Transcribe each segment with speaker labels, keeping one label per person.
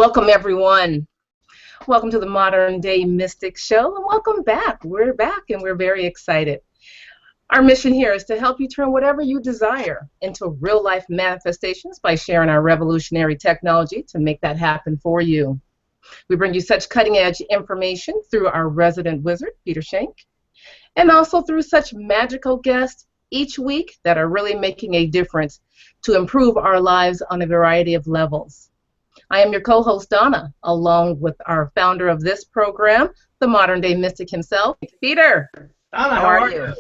Speaker 1: Welcome, everyone. Welcome to the Modern Day Mystic Show, and welcome back. We're back, and we're very excited. Our mission here is to help you turn whatever you desire into real-life manifestations by sharing our revolutionary technology to make that happen for you. We bring you such cutting-edge information through our resident wizard, Peter Schenk, and also through such magical guests each week that are really making a difference to improve our lives on a variety of levels. I am your co-host, Donna, along with our founder of this program, the Modern Day Mystic himself, Peter.
Speaker 2: Donna, how are you?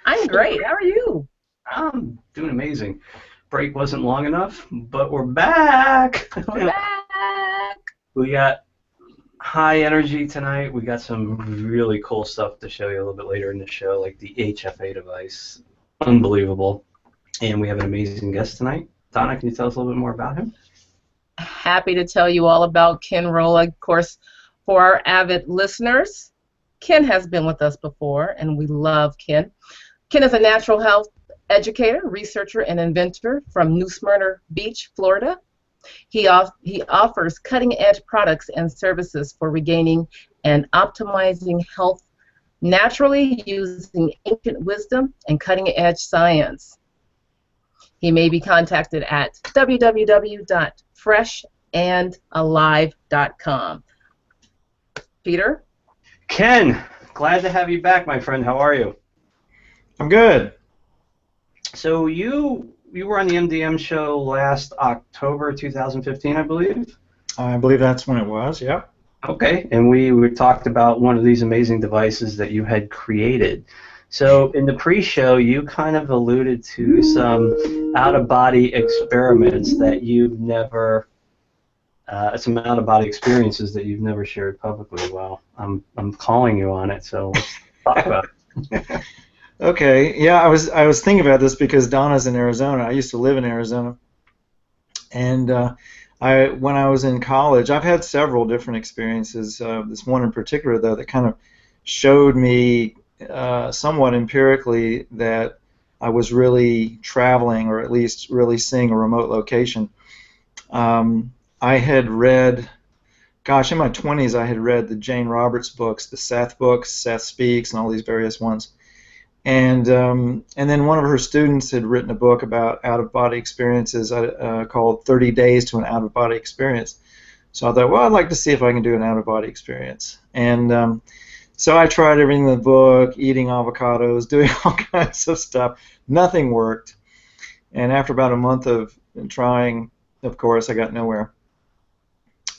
Speaker 1: I'm great. How are you?
Speaker 2: I'm doing amazing. Break wasn't long enough, but we're back.
Speaker 1: We're back.
Speaker 2: We got high energy tonight. We got some really cool stuff to show you a little bit later in the show, like the HFA device. Unbelievable. And we have an amazing guest tonight. Donna, can you tell us a little bit more about him?
Speaker 1: Happy to tell you all about Ken Rohla. Of course, for our avid listeners, Ken has been with us before, and we love Ken. Ken is a natural health educator, researcher, and inventor from New Smyrna Beach, Florida. He offers cutting-edge products and services for regaining and optimizing health naturally using ancient wisdom and cutting-edge science. He may be contacted at www.freshandalive.com. Peter?
Speaker 2: Ken, glad to have you back, my friend. How are you?
Speaker 3: I'm good.
Speaker 2: So you were on the MDM show last October 2015, I believe?
Speaker 3: I believe that's when it was, yeah.
Speaker 2: Okay, and we talked about one of these amazing devices that you had created. So in the pre-show, you kind of alluded to some out-of-body experiments that you've never, some out-of-body experiences that you've never shared publicly. Well, I'm calling you on it, so let's talk about it.
Speaker 3: Okay, yeah, I was thinking about this because Donna's in Arizona. I used to live in Arizona, and when I was in college, I've had several different experiences. This one in particular, though, that kind of showed me somewhat empirically that I was really traveling, or at least really seeing a remote location. I had read, gosh, in my 20s, I had read the Jane Roberts books, the Seth books, Seth Speaks, and all these various ones. And then one of her students had written a book about out-of-body experiences called 30 Days to an Out-of-Body Experience. So I thought, well, I'd like to see if I can do an out-of-body experience. And so I tried everything in the book, eating avocados, doing all kinds of stuff. Nothing worked. And after about a month of trying, of course, I got nowhere.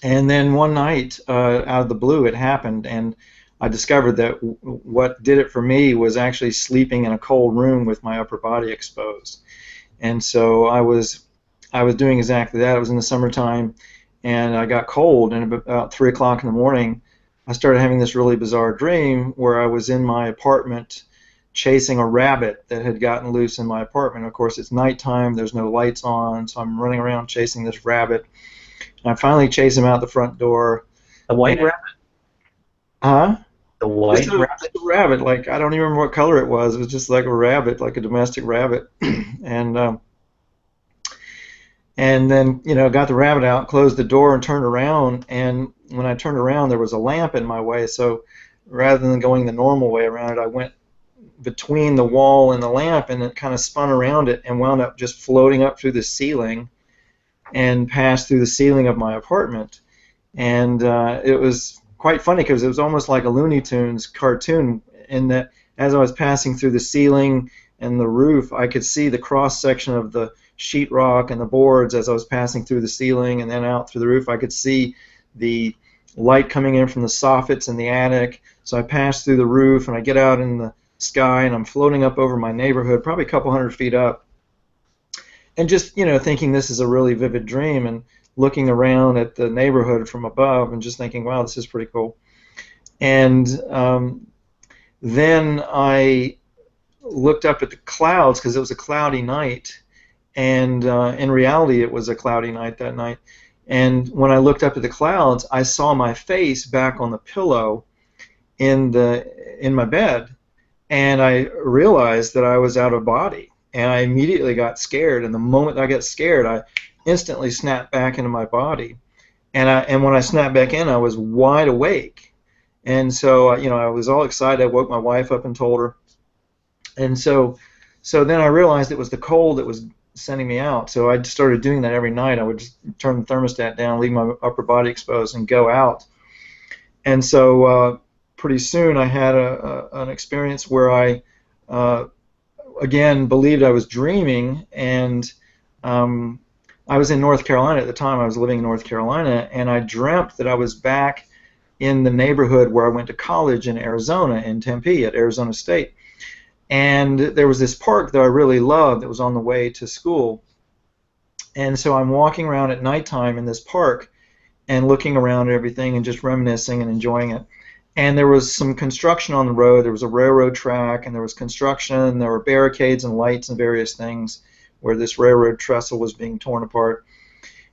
Speaker 3: And then one night, out of the blue, it happened, and I discovered that what did it for me was actually sleeping in a cold room with my upper body exposed. And so I was doing exactly that. It was in the summertime, and I got cold, and about 3 o'clock in the morning, I started having this really bizarre dream where I was in my apartment chasing a rabbit that had gotten loose in my apartment. Of course, it's nighttime, there's no lights on, so I'm running around chasing this rabbit. And I finally chase him out the front door.
Speaker 2: A white rabbit?
Speaker 3: Huh?
Speaker 2: The white rabbit?
Speaker 3: Just a rabbit, like, I don't even remember what color it was. It was just like a rabbit, like a domestic rabbit. And then, got the rabbit out, closed the door, and turned around. And when I turned around, there was a lamp in my way. So rather than going the normal way around it, I went between the wall and the lamp, and it kind of spun around it and wound up just floating up through the ceiling and passed through the ceiling of my apartment. And it was quite funny because it was almost like a Looney Tunes cartoon in that as I was passing through the ceiling and the roof, I could see the cross-section of the sheetrock and the boards as I was passing through the ceiling, and then out through the roof I could see the light coming in from the soffits in the attic. So I passed through the roof, and I get out in the sky, and I'm floating up over my neighborhood, probably a couple hundred feet up, and just, thinking this is a really vivid dream, and looking around at the neighborhood from above and just thinking, wow, this is pretty cool. And then I looked up at the clouds because it was a cloudy night, and in reality it was a cloudy night that night. And when I looked up at the clouds, I saw my face back on the pillow in my bed, and I realized that I was out of body, and I immediately got scared. And the moment I got scared, I instantly snapped back into my body. And when I snapped back in, I was wide awake. And so, I was all excited. I woke my wife up and told her. And so then I realized it was the cold that was sending me out. So I started doing that every night. I would just turn the thermostat down, leave my upper body exposed, and go out. And so pretty soon I had an experience where I, again, believed I was dreaming. And I was in North Carolina at the time. I was living in North Carolina, and I dreamt that I was back in the neighborhood where I went to college in Arizona, in Tempe at Arizona State. And there was this park that I really loved that was on the way to school. And so I'm walking around at nighttime in this park and looking around at everything and just reminiscing and enjoying it. And there was some construction on the road. There was a railroad track, and there was construction. There were barricades and lights and various things where this railroad trestle was being torn apart.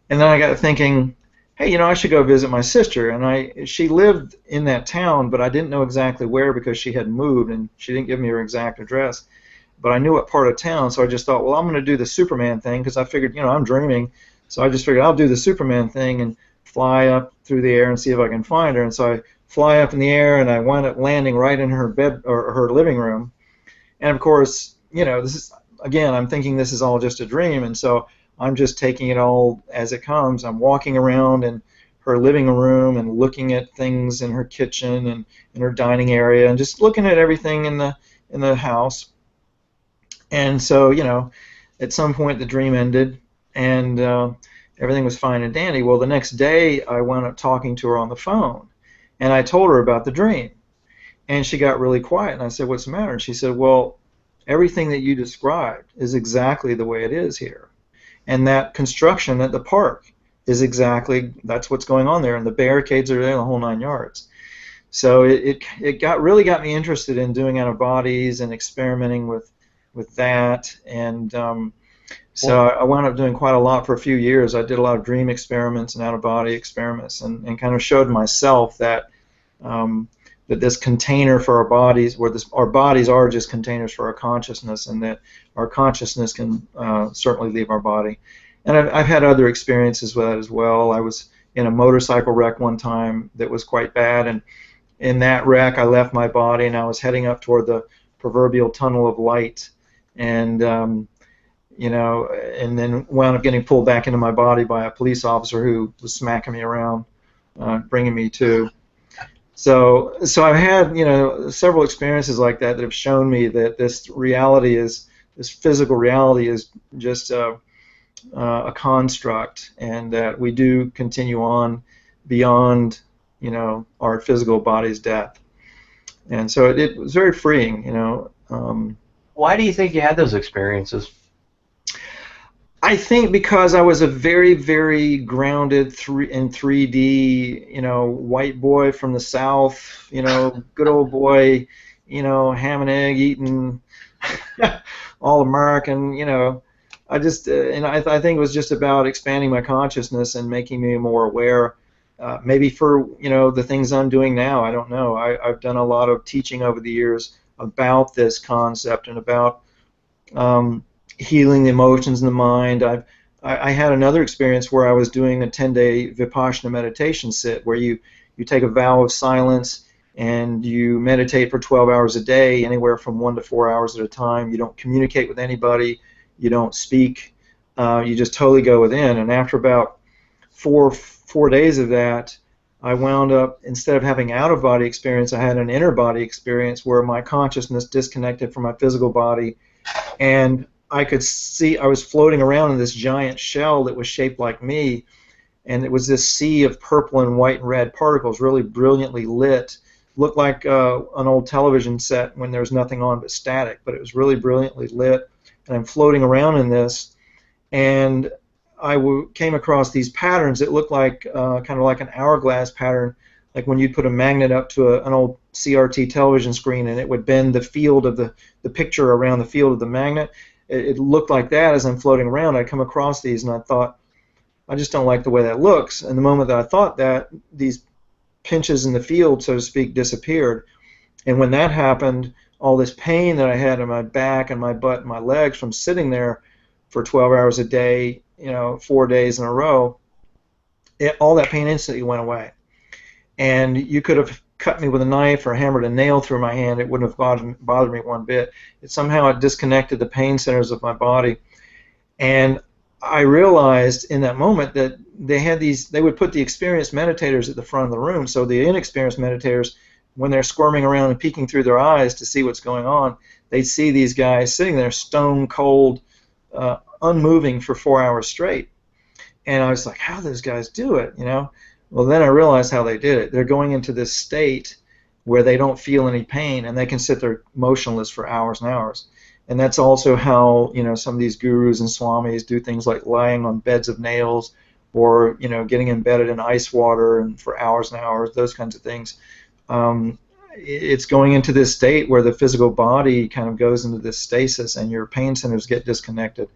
Speaker 3: And then I got thinking, hey, I should go visit my sister. And she lived in that town, but I didn't know exactly where because she had moved, and she didn't give me her exact address. But I knew what part of town, so I just thought, well, I'm going to do the Superman thing because I figured, I'm dreaming. So I just figured I'll do the Superman thing and fly up through the air and see if I can find her. And so I fly up in the air, and I wind up landing right in her bed or her living room. And of course, this is, again, I'm thinking this is all just a dream, and so I'm just taking it all as it comes. I'm walking around in her living room and looking at things in her kitchen and in her dining area and just looking at everything in the house. And so, at some point the dream ended, and everything was fine and dandy. Well, the next day I wound up talking to her on the phone, and I told her about the dream. And she got really quiet, and I said, what's the matter? And she said, well, everything that you described is exactly the way it is here. And that construction at the park is exactly, that's what's going on there, and the barricades are there, the whole 9 yards. So it really got me interested in doing out of bodies and experimenting with that, and so I wound up doing quite a lot for a few years. I did a lot of dream experiments and out of body experiments, and kind of showed myself that that this container for our bodies, our bodies are just containers for our consciousness, and that our consciousness can certainly leave our body. And I've had other experiences with that as well. I was in a motorcycle wreck one time that was quite bad, and in that wreck I left my body, and I was heading up toward the proverbial tunnel of light, and and then wound up getting pulled back into my body by a police officer who was smacking me around, bringing me to. So I've had several experiences like that have shown me that this physical reality is just a construct, and that we do continue on beyond our physical body's death. And so it was very freeing.
Speaker 2: Why do you think you had those experiences?
Speaker 3: I think because I was a very, very grounded in 3D, white boy from the South, good old boy, ham and egg eating, all American, I just, and I think it was just about expanding my consciousness and making me more aware. Maybe for the things I'm doing now, I don't know. I've done a lot of teaching over the years about this concept and about healing the emotions in the mind. I had another experience where I was doing a 10-day Vipassana meditation sit, where you take a vow of silence and you meditate for 12 hours a day, anywhere from 1 to 4 hours at a time. You don't communicate with anybody. You don't speak. You just totally go within. And after about four days of that, I wound up, instead of having out-of-body experience, I had an inner-body experience where my consciousness disconnected from my physical body, and I could see I was floating around in this giant shell that was shaped like me, and it was this sea of purple and white and red particles, really brilliantly lit. Looked like an old television set when there's nothing on but static, but it was really brilliantly lit, and I'm floating around in this, and I came across these patterns that looked like kind of like an hourglass pattern, like when you'd put a magnet up to an old CRT television screen and it would bend the field of the picture around the field of the magnet. It looked like that as I'm floating around. I'd come across these and I thought, I just don't like the way that looks. And the moment that I thought that, these pinches in the field, so to speak, disappeared. And when that happened, all this pain that I had in my back and my butt and my legs from sitting there for 12 hours a day, 4 days in a row, all that pain instantly went away. And you could have cut me with a knife or hammered a nail through my hand. It wouldn't have bothered me one bit. It disconnected the pain centers of my body. And I realized in that moment that they would put the experienced meditators at the front of the room, so the inexperienced meditators, when they're squirming around and peeking through their eyes to see what's going on, they'd see these guys sitting there stone cold, unmoving for 4 hours straight. And I was like, how do those guys do it, you know? Well, then I realized how they did it. They're going into this state where they don't feel any pain, and they can sit there motionless for hours and hours. And that's also how, you know, some of these gurus and swamis do things like lying on beds of nails, or, you know, getting embedded in ice water and for hours and hours, those kinds of things. It's going into this state where the physical body kind of goes into this stasis and your pain centers get disconnected.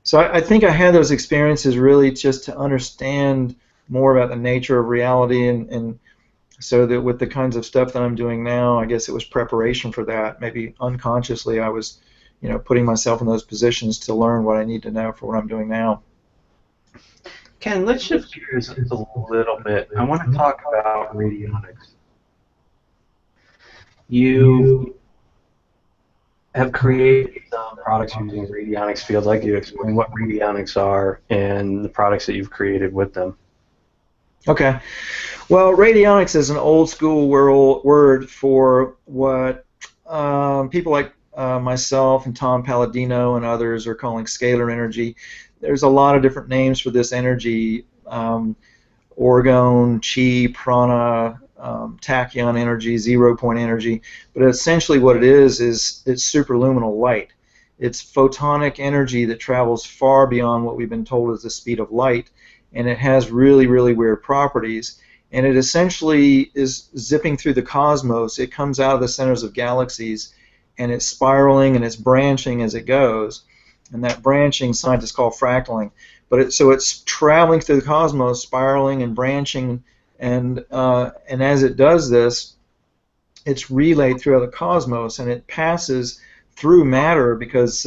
Speaker 3: So I think I had those experiences really just to understand more about the nature of reality, and so that with the kinds of stuff that I'm doing now, I guess it was preparation for that. Maybe unconsciously I was, you know, putting myself in those positions to learn what I need to know for what I'm doing now.
Speaker 2: Ken, let's shift gears a little bit. I want to talk about radionics. You have created some products using radionics fields. I'd like you to explain what radionics are and the products that you've created with them.
Speaker 3: Okay. Well, radionics is an old school word for what people like myself and Tom Palladino and others are calling scalar energy. There's a lot of different names for this energy: orgone, chi, prana, tachyon energy, 0-point energy. But essentially what it is it's superluminal light. It's photonic energy that travels far beyond what we've been told is the speed of light, and it has really, really weird properties. And it essentially is zipping through the cosmos. It comes out of the centers of galaxies, and it's spiraling and it's branching as it goes. And that branching scientists call fractaling. But so it's traveling through the cosmos, spiraling and branching, and as it does this, it's relayed throughout the cosmos, and it passes through matter, because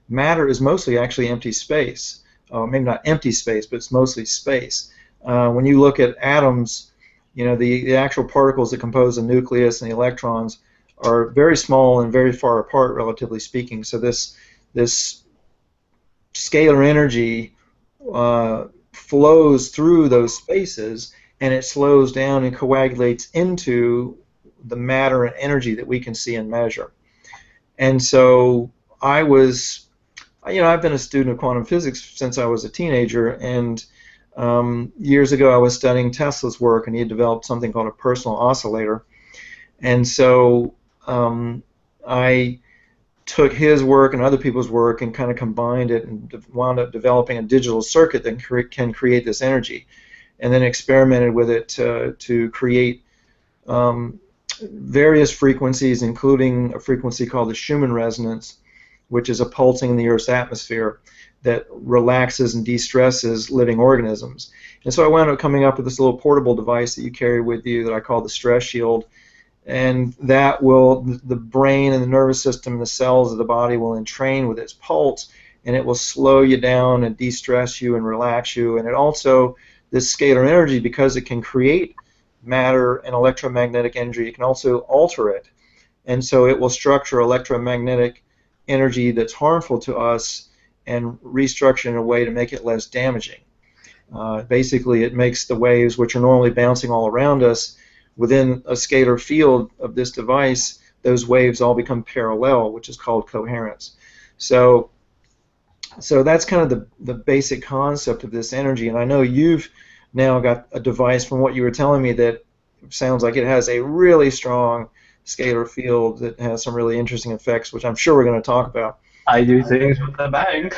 Speaker 3: matter is mostly actually empty space. Maybe not empty space, but it's mostly space. When you look at atoms, you know, the actual particles that compose the nucleus and the electrons are very small and very far apart, relatively speaking. So this scalar energy flows through those spaces, and it slows down and coagulates into the matter and energy that we can see and measure. And so I've been a student of quantum physics since I was a teenager, and years ago I was studying Tesla's work, and he had developed something called a personal oscillator. And so I took his work and other people's work and kind of combined it and wound up developing a digital circuit that can create this energy, and then experimented with it to create various frequencies, including a frequency called the Schuman resonance, which is a pulsing in the Earth's atmosphere that relaxes and de-stresses living organisms. And so I wound up coming up with this little portable device that you carry with you that I call the stress shield, and that the brain and the nervous system and the cells of the body will entrain with its pulse, and it will slow you down and de-stress you and relax you. And it also, this scalar energy, because it can create matter and electromagnetic energy, it can also alter it. And so it will structure electromagnetic energy that's harmful to us and restructure in a way to make it less damaging. Basically, it makes the waves, which are normally bouncing all around us, within a scalar field of this device, those waves all become parallel, which is called coherence. So that's kind of the basic concept of this energy. And I know you've now got a device, from what you were telling me, that sounds like it has a really strong scalar field that has some really interesting effects, which I'm sure we're going to talk about.
Speaker 2: I do things with the bang.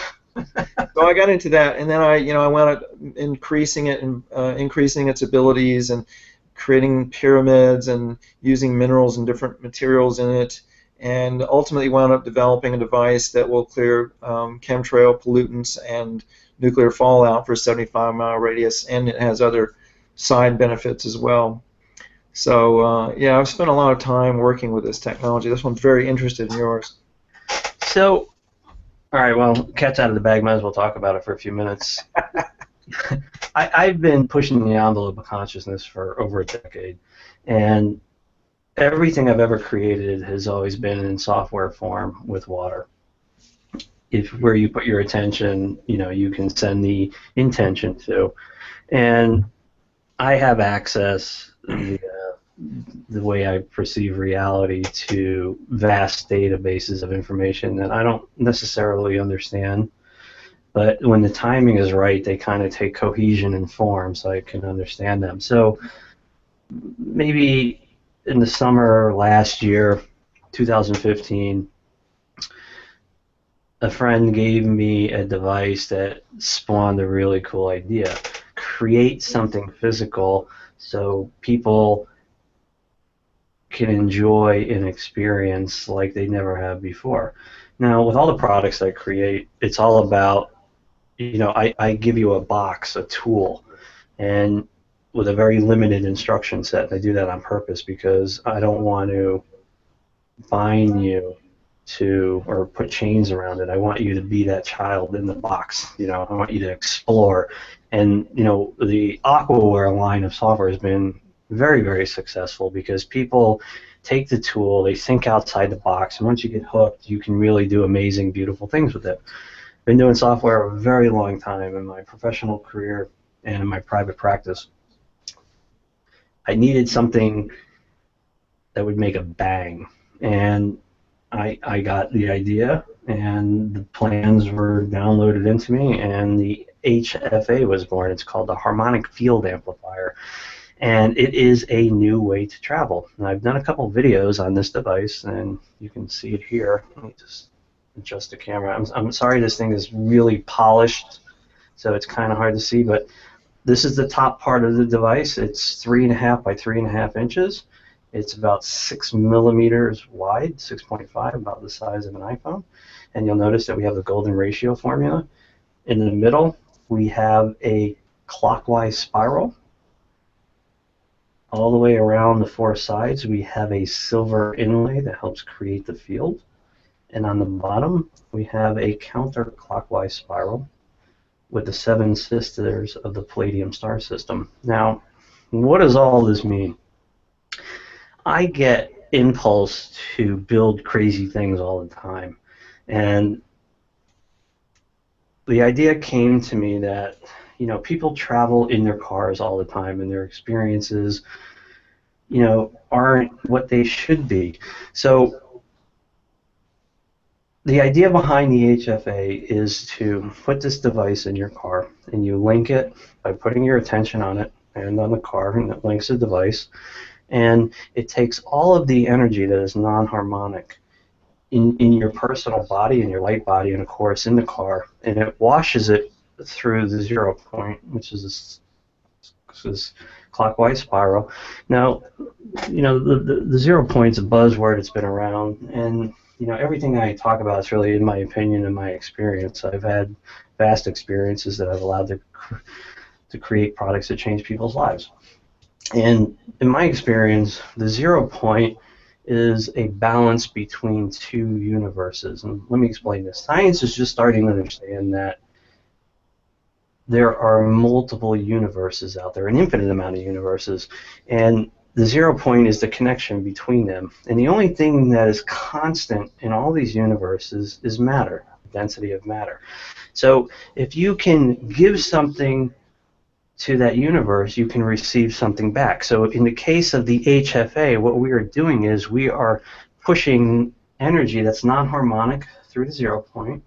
Speaker 3: So I got into that, and then I wound up increasing it and increasing its abilities and creating pyramids and using minerals and different materials in it, and ultimately wound up developing a device that will clear chemtrail pollutants and nuclear fallout for a 75-mile radius, and it has other side benefits as well. So yeah, I've spent a lot of time working with this technology. This one's very interested in yours.
Speaker 2: So, all right, well, cat's out of the bag. Might as well talk about it for a few minutes. I've been pushing the envelope of consciousness for over a decade, and everything I've ever created has always been in software form with water. If where you put your attention, you can send the intention to. And I have access, the way I perceive reality, to vast databases of information that I don't necessarily understand. But when the timing is right, they kind of take cohesion and form so I can understand them. So maybe in the summer last year, 2015, a friend gave me a device that spawned a really cool idea. Create something physical so people can enjoy an experience like they never have before. Now, with all the products I create, it's all about, I give you a box, a tool, and with a very limited instruction set. I do that on purpose because I don't want to bind you to or put chains around it. I want you to be that child in the box. I want you to explore. And the Aquaware line of software has been very, very successful because people take the tool, they think outside the box, and once you get hooked, you can really do amazing, beautiful things with it. Been doing software a very long time in my professional career and in my private practice. I needed something that would make a bang, and I got the idea, and the plans were downloaded into me, and the HFA was born. It's called the Harmonic Field Amplifier, and it is a new way to travel. And I've done a couple videos on this device, and you can see it here. Let me just adjust the camera. I'm sorry, this thing is really polished, so it's kind of hard to see, but this is the top part of the device. It's 3.5 by 3.5 inches. It's about 6 millimeters wide, 6.5, about the size of an iPhone. And you'll notice that we have the golden ratio formula. In the middle, we have a clockwise spiral. All the way around the four sides, we have a silver inlay that helps create the field. And on the bottom, we have a counterclockwise spiral with the 7 sisters of the Palladium star system. Now, what does all this mean? I get impulse to build crazy things all the time, and the idea came to me that people travel in their cars all the time, and their experiences aren't what they should be. So the idea behind the HFA is to put this device in your car, and you link it by putting your attention on it and on the car, and it links the device. And it takes all of the energy that is non-harmonic in your personal body, in your light body, and of course in the car, and it washes it through the 0 point, which is this clockwise spiral. Now, the 0 point's a buzzword. It's been around, and everything I talk about is really, in my opinion and my experience. I've had vast experiences that I've allowed to create products that change people's lives. And in my experience, the 0 point is a balance between two universes. And let me explain this. Science is just starting to understand that there are multiple universes out there, an infinite amount of universes, and the 0 point is the connection between them. And the only thing that is constant in all these universes is matter, density of matter. So if you can give something to that universe, you can receive something back. So in the case of the HFA, what we are doing is we are pushing energy that's non-harmonic through the 0 point,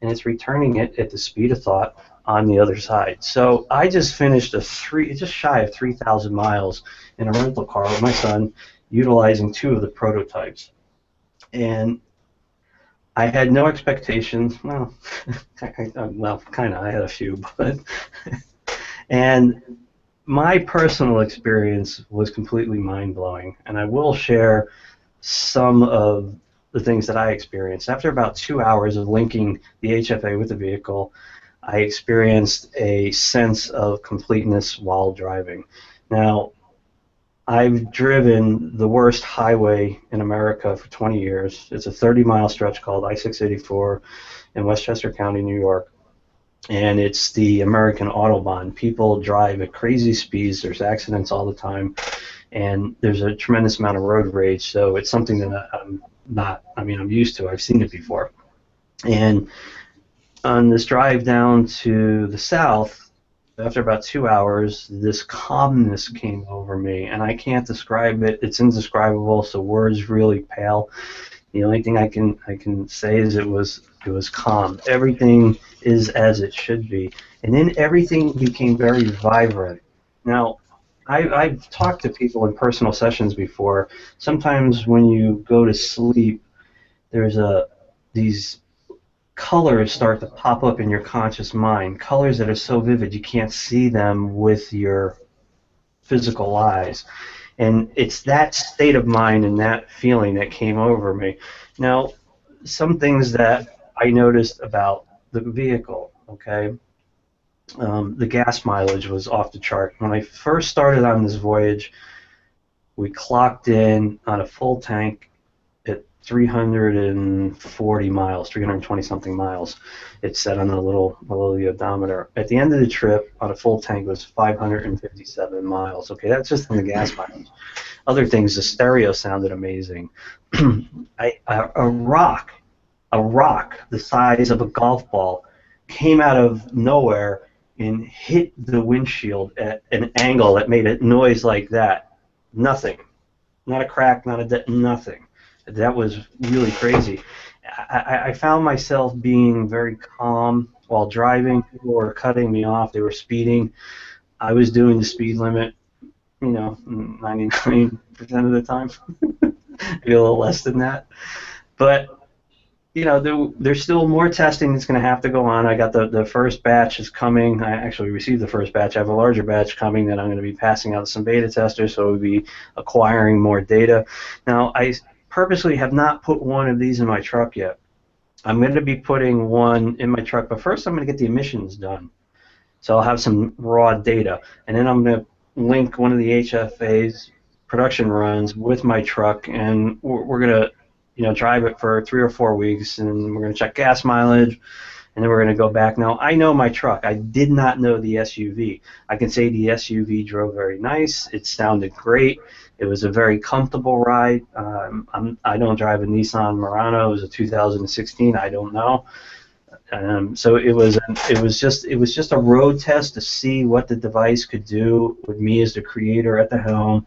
Speaker 2: and it's returning it at the speed of thought on the other side. So I just finished just shy of 3,000 miles in a rental car with my son, utilizing 2 of the prototypes. And I had no expectations. Well, kind of. I had a few, but and my personal experience was completely mind-blowing, and I will share some of the things that I experienced. After about 2 hours of linking the HFA with the vehicle, I experienced a sense of completeness while driving. Now, I've driven the worst highway in America for 20 years. It's a 30-mile stretch called I-684 in Westchester County, New York. and it's the American Autobahn. People drive at crazy speeds. There's accidents all the time, and there's a tremendous amount of road rage. So it's something that I'm used to. I've seen it before. And on this drive down to the south, after about 2 hours, this calmness came over me, and I can't describe it. It's indescribable, so words really pale. The only thing I can say is it was calm. Everything is as it should be, and then everything became very vibrant. Now, I've talked to people in personal sessions before. Sometimes when you go to sleep, there's these colors start to pop up in your conscious mind. Colors that are so vivid you can't see them with your physical eyes. And it's that state of mind and that feeling that came over me. Now, some things that I noticed about the vehicle, okay? The gas mileage was off the chart. When I first started on this voyage, we clocked in on a full tank at 340 miles, 320 something miles. It said on the little the odometer. At the end of the trip, on a full tank, was 557 miles. Okay, that's just on the gas mileage. Other things, the stereo sounded amazing. A rock the size of a golf ball came out of nowhere and hit the windshield at an angle that made a noise like that. Nothing. Not a crack, not a dent, nothing. That was really crazy. I found myself being very calm while driving. People were cutting me off. They were speeding. I was doing the speed limit, 99% of the time. Maybe a little less than that. But there's still more testing that's going to have to go on. I got the first batch is coming. I actually received the first batch. I have a larger batch coming that I'm going to be passing out to some beta testers, so we'll be acquiring more data. Now, I purposely have not put one of these in my truck yet. I'm going to be putting one in my truck, but first I'm going to get the emissions done. So I'll have some raw data, and then I'm going to link one of the HFA's production runs with my truck, and we're going to drive it for 3 or 4 weeks, and we're going to check gas mileage, and then we're going to go back. Now, I know my truck. I did not know the SUV. I can say the SUV drove very nice. It sounded great. It was a very comfortable ride. I don't drive a Nissan Murano. It was a 2016. I don't know. So it was just a road test to see what the device could do with me as the creator at the helm.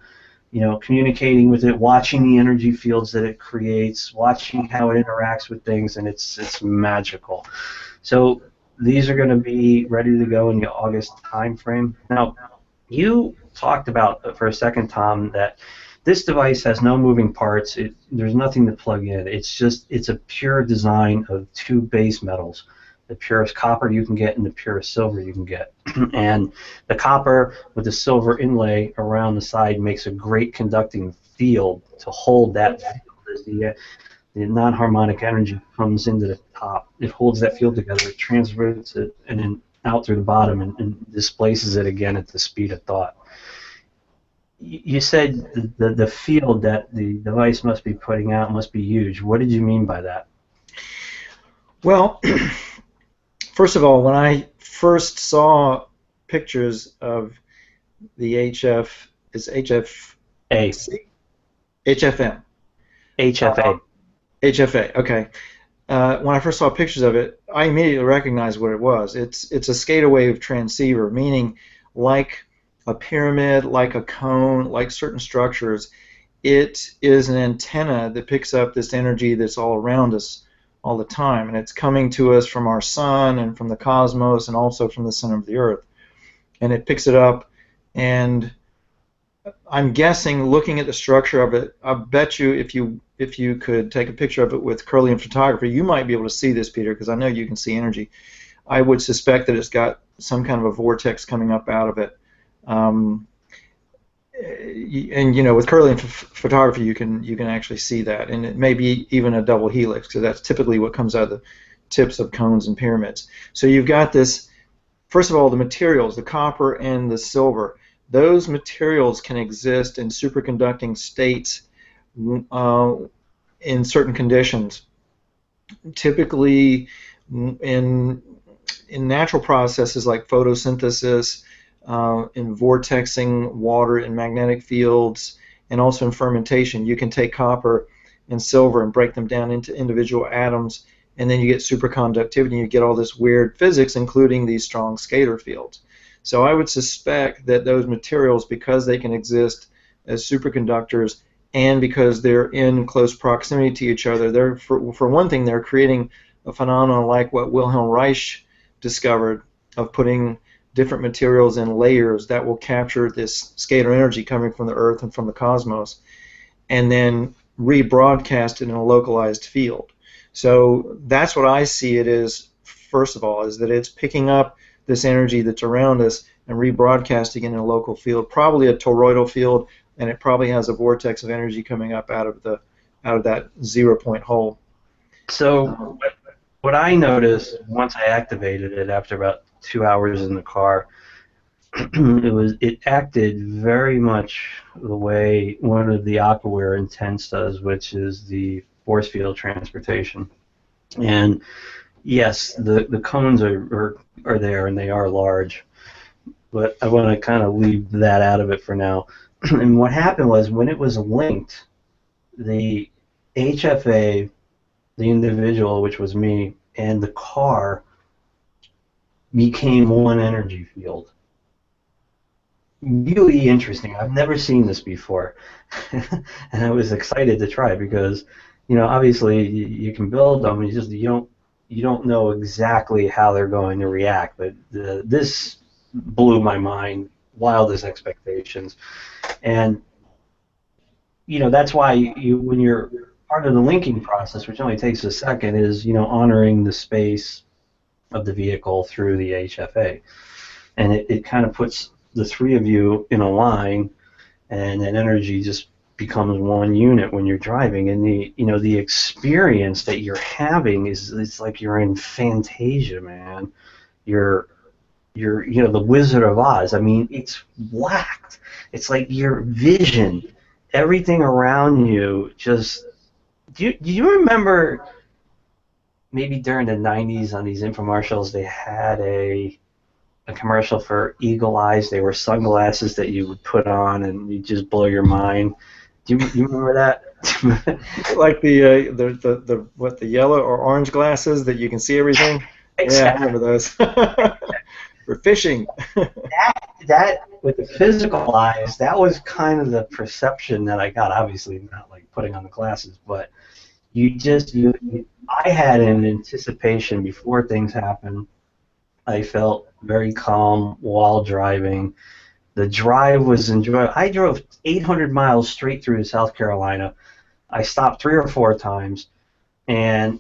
Speaker 2: Communicating with it, watching the energy fields that it creates, watching how it interacts with things, and it's magical. So these are going to be ready to go in the August time frame. Now, you talked about for a second, Tom, that this device has no moving parts. There's nothing to plug in. It's a pure design of 2 base metals. The purest copper you can get and the purest silver you can get. And the copper with the silver inlay around the side makes a great conducting field to hold that field as the non-harmonic energy comes into the top. It holds that field together, it transfers it, and then out through the bottom and displaces it again at the speed of thought. You said the field that the device must be putting out must be huge. What did you mean by that?
Speaker 3: Well, first of all, when I first saw pictures of the HFA, okay. When I first saw pictures of it, I immediately recognized what it was. It's a scalar wave transceiver, meaning like a pyramid, like a cone, like certain structures, it is an antenna that picks up this energy that's all around us all the time, and it's coming to us from our sun and from the cosmos and also from the center of the earth. And it picks it up, and I'm guessing, looking at the structure of it, I bet you if you could take a picture of it with Kirlian photography, you might be able to see this, Peter, because I know you can see energy. I would suspect that it's got some kind of a vortex coming up out of it. And with Kirlian photography, you can actually see that, and it may be even a double helix, because that's typically what comes out of the tips of cones and pyramids. So you've got this. First of all, the materials, the copper and the silver, those materials can exist in superconducting states in certain conditions. Typically, in in natural processes like photosynthesis, in vortexing water in magnetic fields, and also in fermentation, you can take copper and silver and break them down into individual atoms, and then you get superconductivity, and you get all this weird physics, including these strong scalar fields. So I would suspect that those materials, because they can exist as superconductors and because they're in close proximity to each other, they're, for one thing, they're creating a phenomenon like what Wilhelm Reich discovered of putting different materials in layers that will capture this scalar energy coming from the Earth and from the cosmos, and then rebroadcast it in a localized field. So that's what I see it as, first of all, is that it's picking up this energy that's around us and rebroadcasting it in a local field, probably a toroidal field, and it probably has a vortex of energy coming up out of that 0-point hole.
Speaker 2: So what I noticed once I activated it after about 2 hours in the car, it acted very much the way one of the Aquaware intents does, which is the force field transportation. And yes, the cones are there and they are large, but I want to kind of leave that out of it for now. And what happened was, when it was linked, the HFA, the individual, which was me, and the car became one energy field. Really interesting. I've never seen this before, and I was excited to try it because, obviously you can build them. You don't know exactly how they're going to react. But this blew my mind, wildest expectations, and that's why when you're part of the linking process, which only takes a second, is honoring the space of the vehicle through the HFA, and it kind of puts the three of you in a line, and then energy just becomes one unit when you're driving. And the experience that you're having it's like you're in Fantasia, man. You're the Wizard of Oz. I mean, it's whacked. It's like your vision, everything around you just. Do you remember maybe during the 90s on these infomercials they had a commercial for Eagle Eyes? They were sunglasses that you would put on and you just blow your mind. Do you remember that?
Speaker 3: Like the yellow or orange glasses that you can see everything?
Speaker 2: Exactly.
Speaker 3: Yeah, I remember those. For fishing.
Speaker 2: that with the physical eyes, that was kind of the perception that I got. Obviously not like putting on the glasses, but I had an anticipation before things happened. I felt very calm while driving. The drive was enjoyable. I drove 800 miles straight through to South Carolina. I stopped 3 or 4 times, and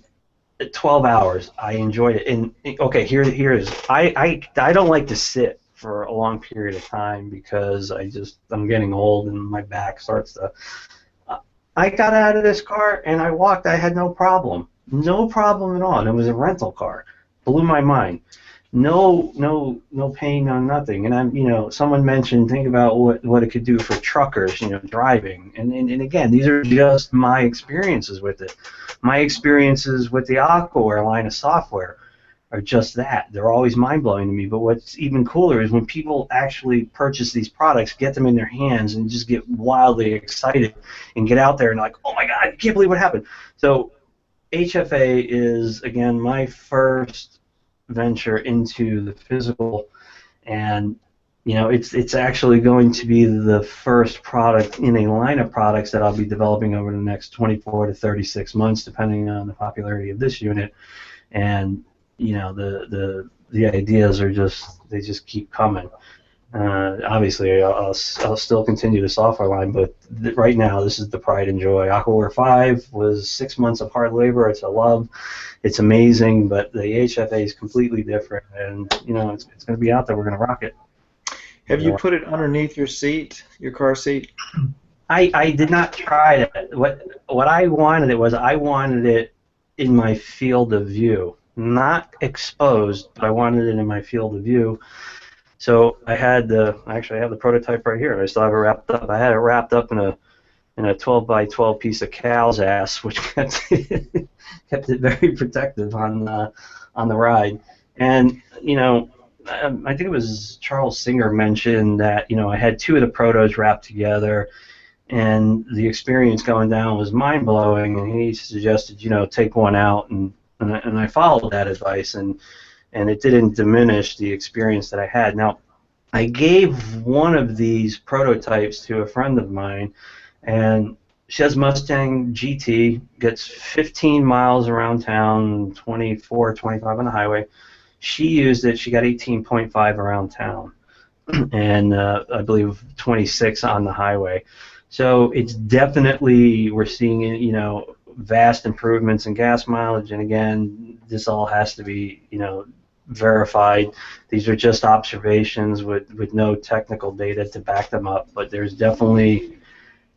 Speaker 2: 12 hours. I enjoyed it. And okay, here is. I don't like to sit for a long period of time because I'm getting old and my back starts to. I got out of this car and I walked. I had no problem at all. And it was a rental car. Blew my mind. No pain, no nothing. And someone mentioned, think about what it could do for truckers, driving. And again, these are just my experiences with it. My experiences with the Aquaware line of software are just that. They're always mind-blowing to me. But what's even cooler is when people actually purchase these products, get them in their hands, and just get wildly excited and get out there and like, oh my God, I can't believe what happened. So HFA is, again, my first venture into the physical, and it's actually going to be the first product in a line of products that I'll be developing over the next 24 to 36 months, depending on the popularity of this unit. And the ideas are they just keep coming. Obviously, I'll still continue the software line, but right now this is the pride and joy. Aquaware 5 was 6 months of hard labor. It's a love. It's amazing, but the HFA is completely different, and it's going to be out there. We're going to rock it.
Speaker 3: Have you put it underneath your seat, your car seat?
Speaker 2: I did not try that. What I wanted it in my field of view, not exposed, but I wanted it in my field of view. So I had actually I have the prototype right here. I still have it wrapped up. I had it wrapped up in a 12 by 12 piece of cow's ass, which kept it very protective on the ride. And, I think it was Charles Singer mentioned that, I had two of the protos wrapped together, and the experience going down was mind-blowing, and he suggested, take one out, and I followed that advice, and it didn't diminish the experience that I had. Now, I gave one of these prototypes to a friend of mine, and she has Mustang GT, gets 15 miles around town, 24, 25 on the highway. She used it. She got 18.5 around town, and I believe 26 on the highway. So it's definitely, we're seeing, vast improvements in gas mileage. And again, this all has to be, verified. These are just observations with no technical data to back them up. But there's definitely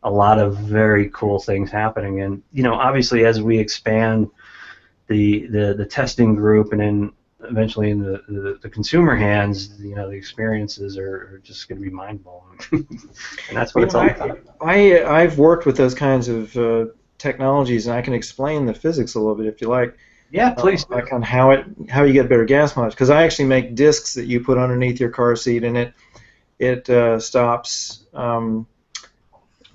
Speaker 2: a lot of very cool things happening. And, obviously as we expand the testing group, and then eventually in the consumer hands, the experiences are just going to be mind-blowing. And that's what it's all about.
Speaker 3: I've worked with those kinds of technologies, and I can explain the physics a little bit if you like.
Speaker 2: Yeah, please.
Speaker 3: Like on how you get better gas mileage. Because I actually make discs that you put underneath your car seat, and it stops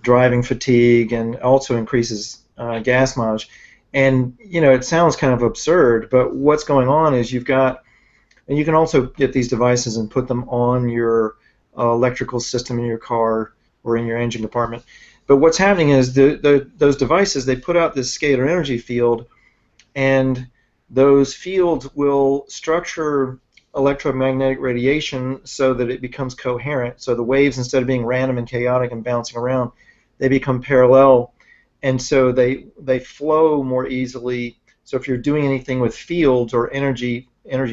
Speaker 3: driving fatigue and also increases gas mileage. And it sounds kind of absurd, but what's going on is and you can also get these devices and put them on your electrical system in your car or in your engine compartment. But what's happening is those devices, they put out this scalar energy field, and those fields will structure electromagnetic radiation so that it becomes coherent. So the waves, instead of being random and chaotic and bouncing around, they become parallel, and so they flow more easily. So if you're doing anything with fields or energy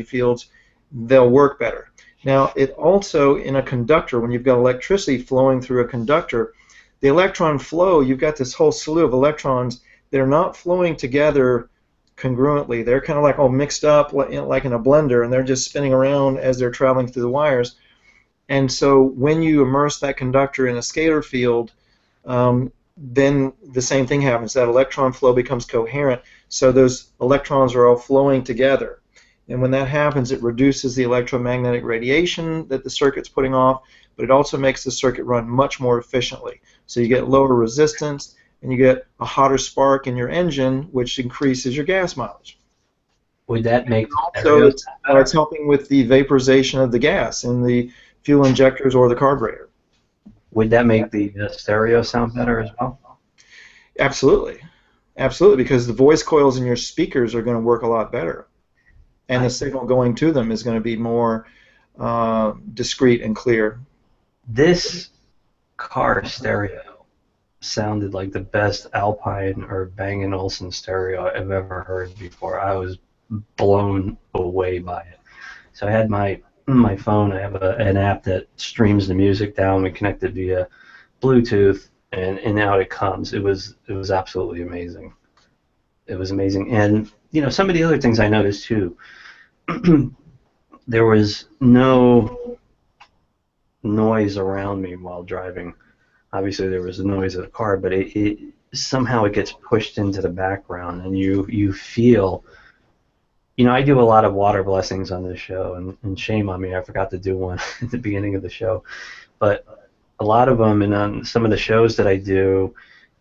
Speaker 3: fields, they'll work better. Now, it also, in a conductor, when you've got electricity flowing through a conductor, the electron flow, you've got this whole slew of electrons that are not flowing together congruently. They're kind of like all mixed up like in a blender, and they're just spinning around as they're traveling through the wires. And so when you immerse that conductor in a scalar field, then the same thing happens. That electron flow becomes coherent, so those electrons are all flowing together. And when that happens, it reduces the electromagnetic radiation that the circuit's putting off, but it also makes the circuit run much more efficiently. So you get lower resistance, and you get a hotter spark in your engine, which increases your gas mileage.
Speaker 2: Would that make
Speaker 3: so it's helping with the vaporization of the gas in the fuel injectors or the carburetor.
Speaker 2: Would that make the stereo sound better as well?
Speaker 3: Absolutely. Absolutely, because the voice coils in your speakers are going to work a lot better. And the signal going to them is going to be more discrete and clear.
Speaker 2: This car stereo sounded like the best Alpine or Bang & Olufsen stereo I've ever heard before. I was blown away by it. So I had my phone, I have an app that streams the music down. We connected via Bluetooth, and out it comes. It was absolutely amazing. It was amazing. And some of the other things I noticed too, there was no noise around me while driving. Obviously there was the noise of the car, but it somehow it gets pushed into the background, and you feel. I do a lot of water blessings on this show, and shame on me, I forgot to do one at the beginning of the show. But a lot of them, and on some of the shows that I do,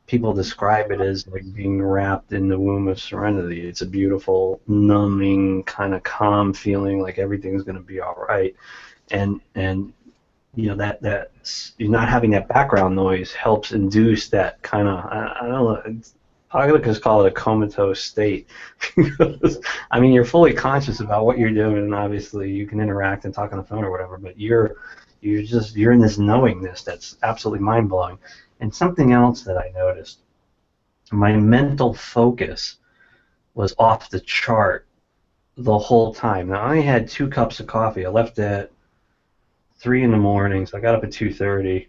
Speaker 2: people describe it as like being wrapped in the womb of serenity. It's a beautiful, numbing, kind of calm feeling, like everything's going to be all right. And that you're not having that background noise helps induce that kind of, I don't know, I could just call it a comatose state. I mean, you're fully conscious about what you're doing, and obviously you can interact and talk on the phone or whatever, but you're in this knowingness that's absolutely mind-blowing. And something else that I noticed, my mental focus was off the chart the whole time. Now, I had 2 cups of coffee. I left at 3 in the morning, so I got up at 2:30.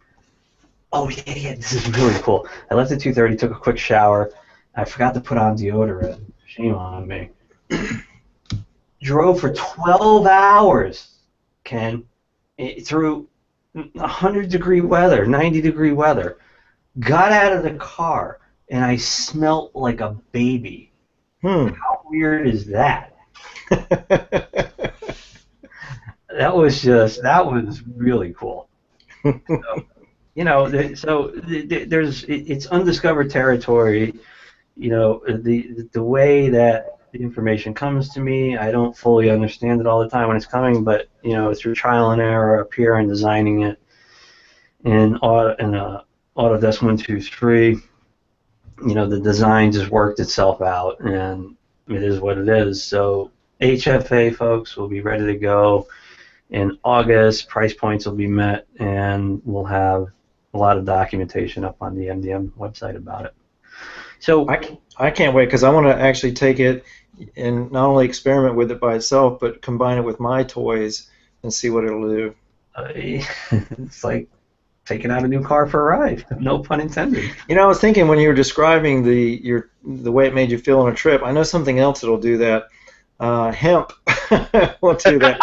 Speaker 2: Oh, yeah, this is really cool. I left at 2:30, took a quick shower. I forgot to put on deodorant. Shame on me. Drove for 12 hours, Ken, through 100-degree weather, 90-degree weather. Got out of the car, and I smelt like a baby. How weird is that? that was really cool. So, it's undiscovered territory. The way that the information comes to me, I don't fully understand it all the time when it's coming, but through trial and error up here and designing it in Autodesk 123, the design just worked itself out, and it is what it is. So HFA folks will be ready to go in August. Price points will be met, and we'll have a lot of documentation up on the MDM website about it. So
Speaker 3: I can't wait, because I want to actually take it and not only experiment with it by itself, but combine it with my toys and see what it'll do.
Speaker 2: It's like taking out a new car for a ride. No pun intended.
Speaker 3: I was thinking when you were describing the way it made you feel on a trip, I know something else that'll do that. Hemp will do that.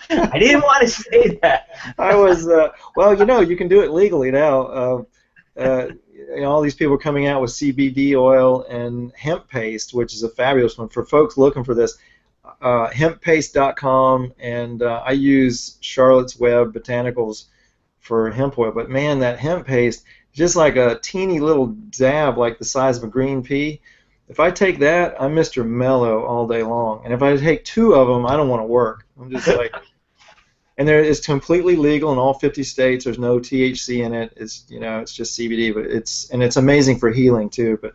Speaker 2: I didn't want to say that.
Speaker 3: I was well, you can do it legally now. All these people are coming out with CBD oil and hemp paste, which is a fabulous one for folks looking for this. Hemppaste.com, and I use Charlotte's Web Botanicals for hemp oil. But man, that hemp paste, just like a teeny little dab, like the size of a green pea. If I take that, I'm Mr. Mellow all day long. And if I take 2 of them, I don't want to work. I'm just like. And it's completely legal in all 50 states. There's no THC in it. It's it's just CBD, but it's amazing for healing too. But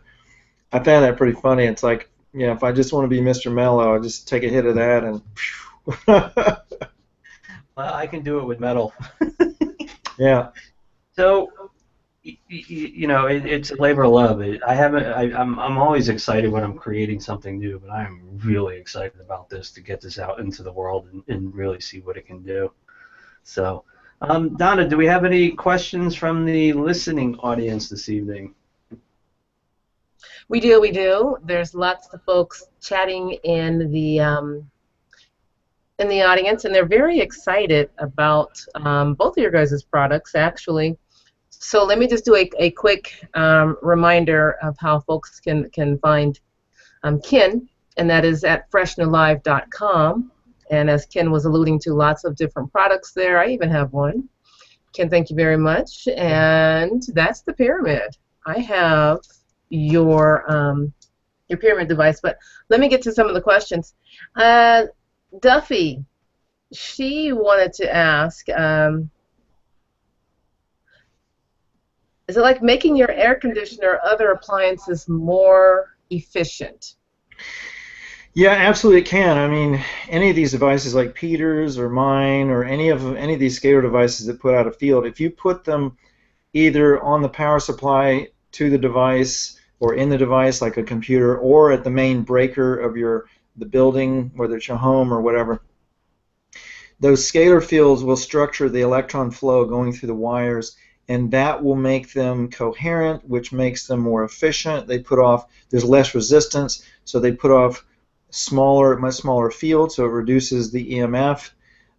Speaker 3: I found that pretty funny. It's like, if I just want to be Mr. Mellow, I just take a hit of that and.
Speaker 2: Well, I can do it with metal.
Speaker 3: Yeah.
Speaker 2: So, it's a labor of love. I'm always excited when I'm creating something new, but I am really excited about this, to get this out into the world and really see what it can do. So, Donna, do we have any questions from the listening audience this evening?
Speaker 1: We do. There's lots of folks chatting in the audience, and they're very excited about both of your guys' products, actually. So let me just do a quick reminder of how folks can find Ken, and that is at freshnewlive.com. And as Ken was alluding to, lots of different products there. I even have one. Ken, thank you very much. And that's the pyramid. I have your pyramid device, but let me get to some of the questions. Duffy, she wanted to ask, is it like making your air conditioner or other appliances more efficient?
Speaker 3: Yeah, absolutely it can. I mean, any of these devices like Peter's or mine or any of these scalar devices that put out a field, if you put them either on the power supply to the device or in the device like a computer or at the main breaker of the building, whether it's your home or whatever, those scalar fields will structure the electron flow going through the wires, and that will make them coherent, which makes them more efficient. There's less resistance, so they put off much smaller field, so it reduces the EMF,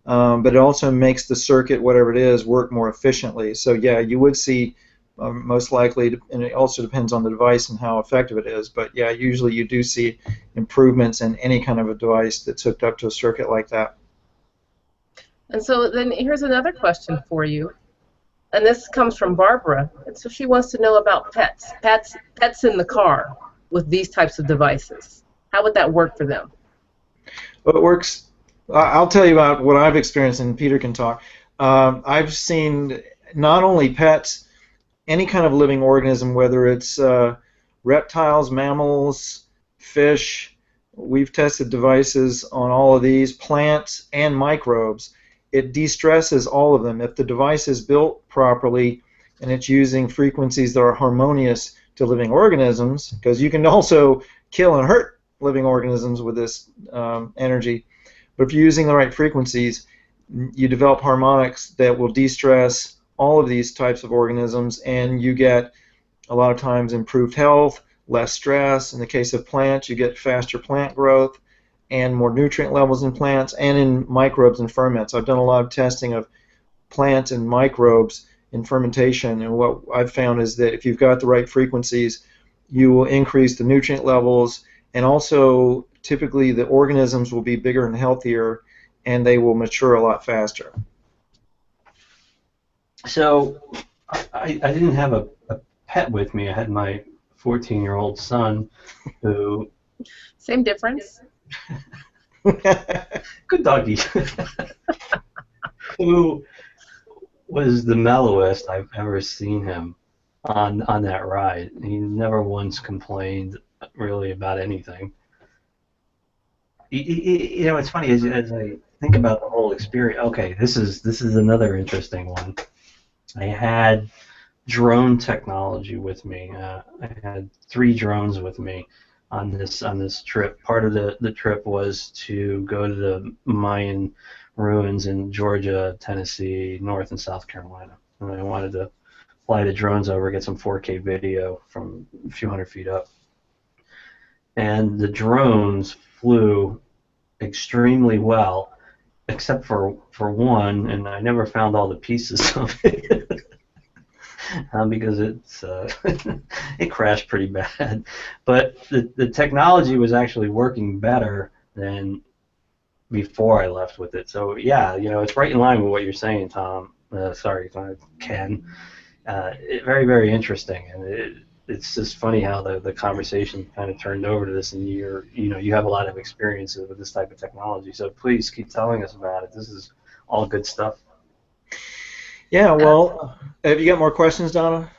Speaker 3: but it also makes the circuit, whatever it is, work more efficiently. So yeah, you would see most likely, and it also depends on the device and how effective it is, but yeah, usually you do see improvements in any kind of a device that's hooked up to a circuit like that.
Speaker 1: And so then here's another question for you, and this comes from Barbara, and so she wants to know about pets in the car with these types of devices. How would that work for them?
Speaker 3: Well, it works. I'll tell you about what I've experienced, and Peter can talk. I've seen not only pets, any kind of living organism, whether it's reptiles, mammals, fish. We've tested devices on all of these, plants and microbes. It de-stresses all of them. If the device is built properly and it's using frequencies that are harmonious to living organisms, because you can also kill and hurt living organisms with this energy, but if you're using the right frequencies, you develop harmonics that will de-stress all of these types of organisms, and you get a lot of times improved health, less stress. In the case of plants, you get faster plant growth and more nutrient levels in plants and in microbes and ferments. I've done a lot of testing of plants and microbes in fermentation, and what I've found is that if you've got the right frequencies, you will increase the nutrient levels, and also typically the organisms will be bigger and healthier, and they will mature a lot faster.
Speaker 2: So I didn't have a pet with me. I had my 14-year-old son who...
Speaker 1: Same difference.
Speaker 2: Good doggy. Who was the mellowest I've ever seen him on that ride. He never once complained really about anything. You know, it's funny as I think about the whole experience. Okay, this is another interesting one. I had drone technology with me. I had 3 drones with me on this trip. Part of the trip was to go to the Mayan ruins in Georgia, Tennessee, North and South Carolina. And I wanted to fly the drones over, get some 4K video from a few hundred feet up. And the drones flew extremely well, except for one, and I never found all the pieces of it. Because it's it crashed pretty bad. But the technology was actually working better than before I left with it. So yeah, you know, it's right in line with what you're saying, Tom. Ken. Very, very interesting, and it's just funny how the conversation kind of turned over to this, and you have a lot of experience with this type of technology. So please keep telling us about it. This is all good stuff.
Speaker 3: Yeah, well, have you got more questions, Donna?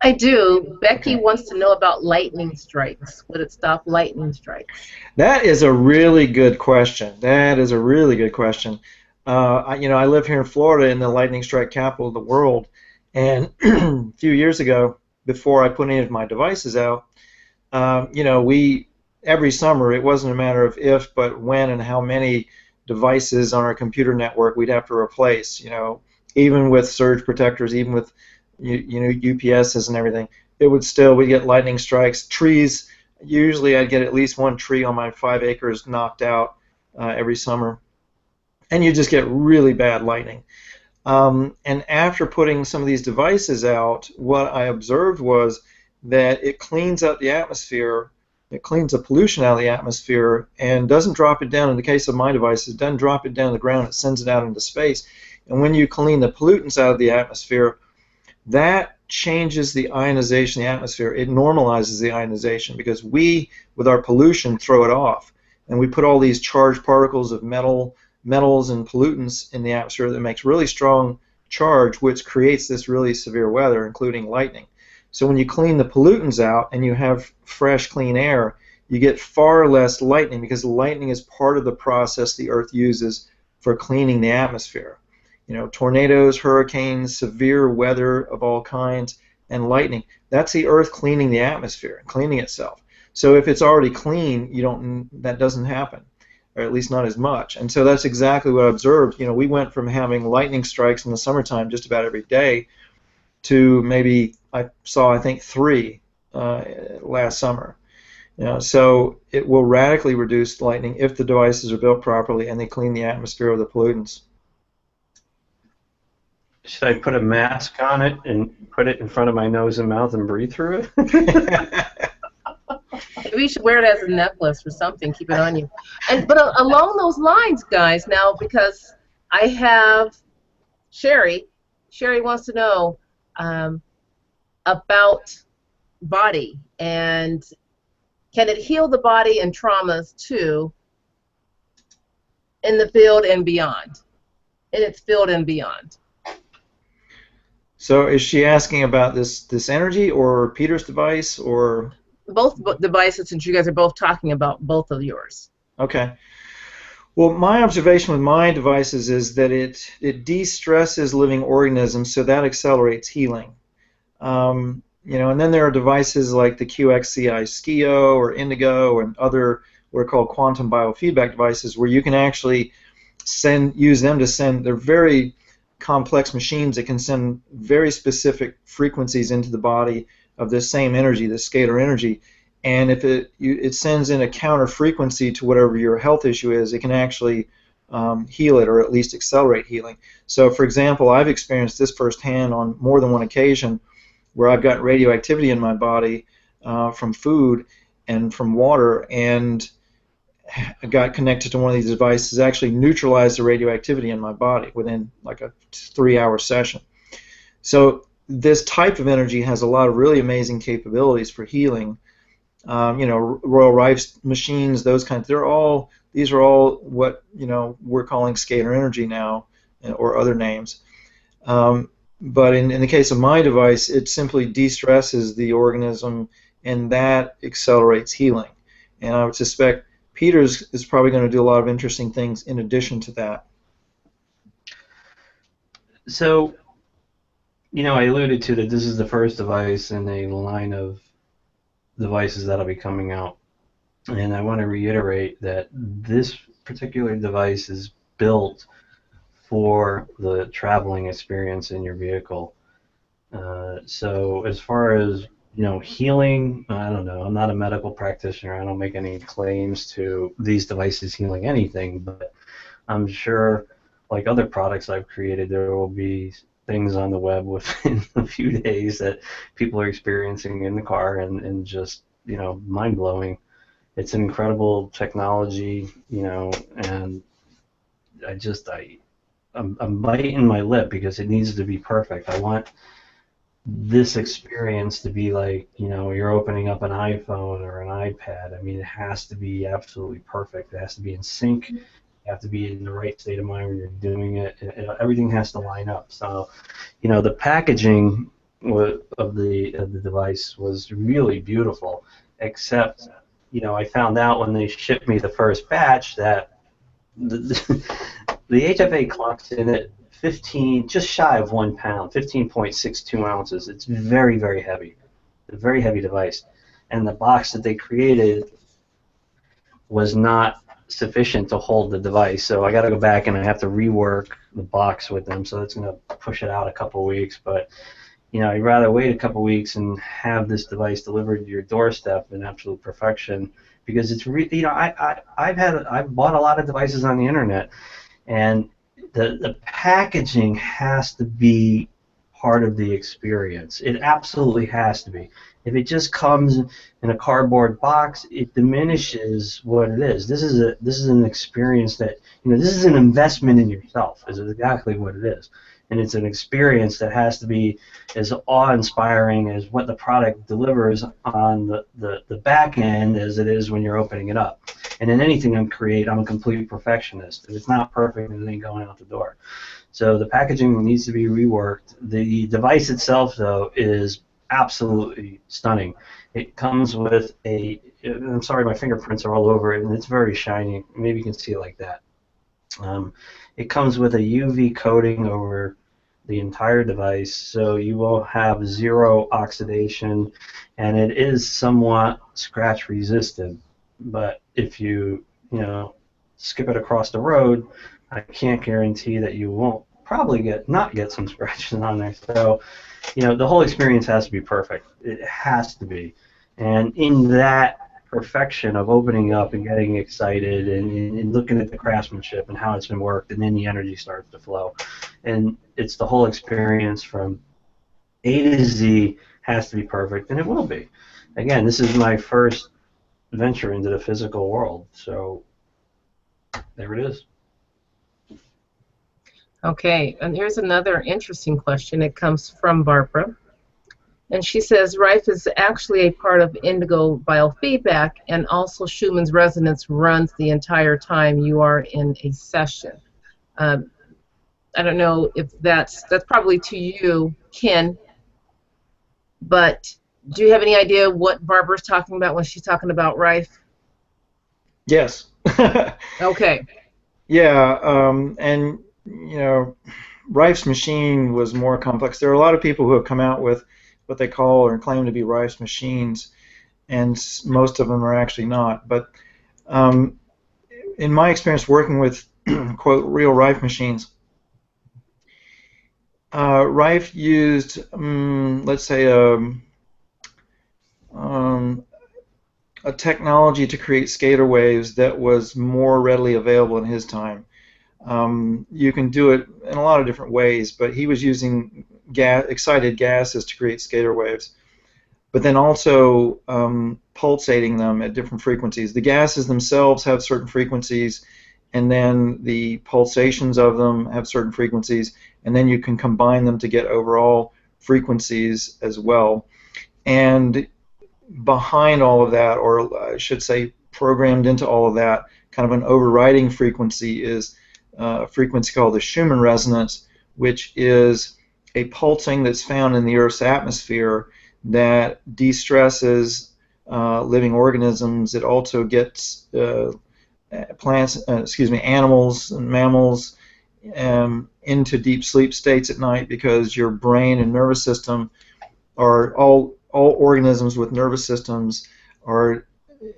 Speaker 1: I do. Becky wants to know about lightning strikes. Would it stop lightning strikes?
Speaker 3: That is a really good question. That is a really good question. I live here in Florida, in the lightning strike capital of the world, and a few years ago, before I put any of my devices out, every summer, it wasn't a matter of if, but when and how many devices on our computer network we'd have to replace. Even with surge protectors, even with UPSs and everything, we'd get lightning strikes. Trees, usually I'd get at least one tree on my 5 acres knocked out every summer, and you just get really bad lightning. And after putting some of these devices out, what I observed was that it cleans up the atmosphere, it cleans the pollution out of the atmosphere, and doesn't drop it down. In the case of my devices, it doesn't drop it down to the ground, it sends it out into space. And when you clean the pollutants out of the atmosphere, that changes the ionization of the atmosphere. It normalizes the ionization, because we, with our pollution, throw it off. And we put all these charged particles of metals and pollutants in the atmosphere that makes really strong charge, which creates this really severe weather, including lightning. So when you clean the pollutants out and you have fresh, clean air, you get far less lightning, because lightning is part of the process the Earth uses for cleaning the atmosphere. Tornadoes, hurricanes, severe weather of all kinds, and lightning. That's the Earth cleaning the atmosphere, cleaning itself. So if it's already clean, that doesn't happen, or at least not as much. And so that's exactly what I observed. We went from having lightning strikes in the summertime just about every day to maybe I think 3 last summer. So it will radically reduce lightning if the devices are built properly and they clean the atmosphere of the pollutants.
Speaker 2: Should I put a mask on it and put it in front of my nose and mouth and breathe through it?
Speaker 1: Maybe you should wear it as a necklace or something. Keep it on you. But along those lines, guys, now, because I have Sherry. Sherry wants to know about body, and can it heal the body and traumas too in the field and beyond? In its field and beyond.
Speaker 3: So is she asking about this energy, or Peter's device, or?
Speaker 1: Both devices, since you guys are both talking about both of yours.
Speaker 3: Okay. Well, my observation with my devices is that it de-stresses living organisms, so that accelerates healing. And then there are devices like the QXCI Skio or Indigo and other what are called quantum biofeedback devices, where you can actually use them to send. They're very complex machines that can send very specific frequencies into the body of this same energy, this scalar energy, and if it sends in a counter frequency to whatever your health issue is, it can actually heal it, or at least accelerate healing. So, for example, I've experienced this firsthand on more than one occasion, where I've got radioactivity in my body from food and from water, and got connected to one of these devices actually neutralized the radioactivity in my body within like a 3-hour session. So this type of energy has a lot of really amazing capabilities for healing. Royal Rife machines, those kinds. These are all what we're calling scalar energy now, or other names. But in the case of my device, it simply de-stresses the organism, and that accelerates healing. And I would suspect Peter's is probably going to do a lot of interesting things in addition to that.
Speaker 2: So, I alluded to that this is the first device in a line of devices that'll be coming out. And I want to reiterate that this particular device is built for the traveling experience in your vehicle. So as far as healing, I don't know. I'm not a medical practitioner. I don't make any claims to these devices healing anything, but I'm sure, like other products I've created, there will be things on the web within a few days that people are experiencing in the car, and just mind-blowing. It's an incredible technology, and I'm biting my lip because it needs to be perfect. I want this experience to be like, you're opening up an iPhone or an iPad. I mean, it has to be absolutely perfect. It has to be in sync. You have to be in the right state of mind when you're doing it. Everything has to line up. So, the packaging of the device was really beautiful, except, I found out when they shipped me the first batch that the HFA clocks in at 15, just shy of 1 pound, 15.62 ounces. It's very, very heavy. It's a very heavy device. And the box that they created was not sufficient to hold the device. So I got to go back and I have to rework the box with them. So that's going to push it out a couple of weeks. But, I'd rather wait a couple of weeks and have this device delivered to your doorstep in absolute perfection, because it's I've bought a lot of devices on the internet, and the packaging has to be part of the experience. It absolutely has to be. If it just comes in a cardboard box, it diminishes what it is. This is an experience that, this is an investment in yourself. Is exactly what it is. And it's an experience that has to be as awe-inspiring as what the product delivers on the back end as it is when you're opening it up. And in anything I create, I'm a complete perfectionist. If it's not perfect, it ain't going out the door. So the packaging needs to be reworked. The device itself, though, is absolutely stunning. It comes with I'm sorry, my fingerprints are all over it, and it's very shiny. Maybe you can see it like that. It comes with a UV coating over the entire device, so you will have zero oxidation, and it is somewhat scratch resistant. But if you skip it across the road, I can't guarantee that you won't probably not get some scratches on there. So, the whole experience has to be perfect. It has to be, and in that perfection of opening up and getting excited and looking at the craftsmanship and how it's been worked, and then the energy starts to flow. And it's the whole experience from A to Z has to be perfect, and it will be. Again, this is my first venture into the physical world, so there it is.
Speaker 1: Okay, and here's another interesting question. It comes from Barbara. And she says, Rife is actually a part of indigo biofeedback, and also Schumann's resonance runs the entire time you are in a session. I don't know if that's probably to you, Ken, but do you have any idea what Barbara's talking about when she's talking about Rife?
Speaker 3: Yes.
Speaker 1: Okay.
Speaker 3: Yeah, and Rife's machine was more complex. There are a lot of people who have come out with what they call or claim to be Rife's machines, and most of them are actually not. But in my experience working with quote real Rife machines, Rife used let's say a technology to create scalar waves that was more readily available in his time. You can do it in a lot of different ways, but he was using excited gases to create scalar waves. but then also pulsating them at different frequencies. The gases themselves have certain frequencies, and then the pulsations of them have certain frequencies, and then you can combine them to get overall frequencies as well. And behind all of that, or I should say programmed into all of that, kind of an overriding frequency is a frequency called the Schuman resonance, which is a pulsing that's found in the Earth's atmosphere that de-stresses living organisms. It also gets animals and mammals into deep sleep states at night, because your brain and nervous system are all organisms with nervous systems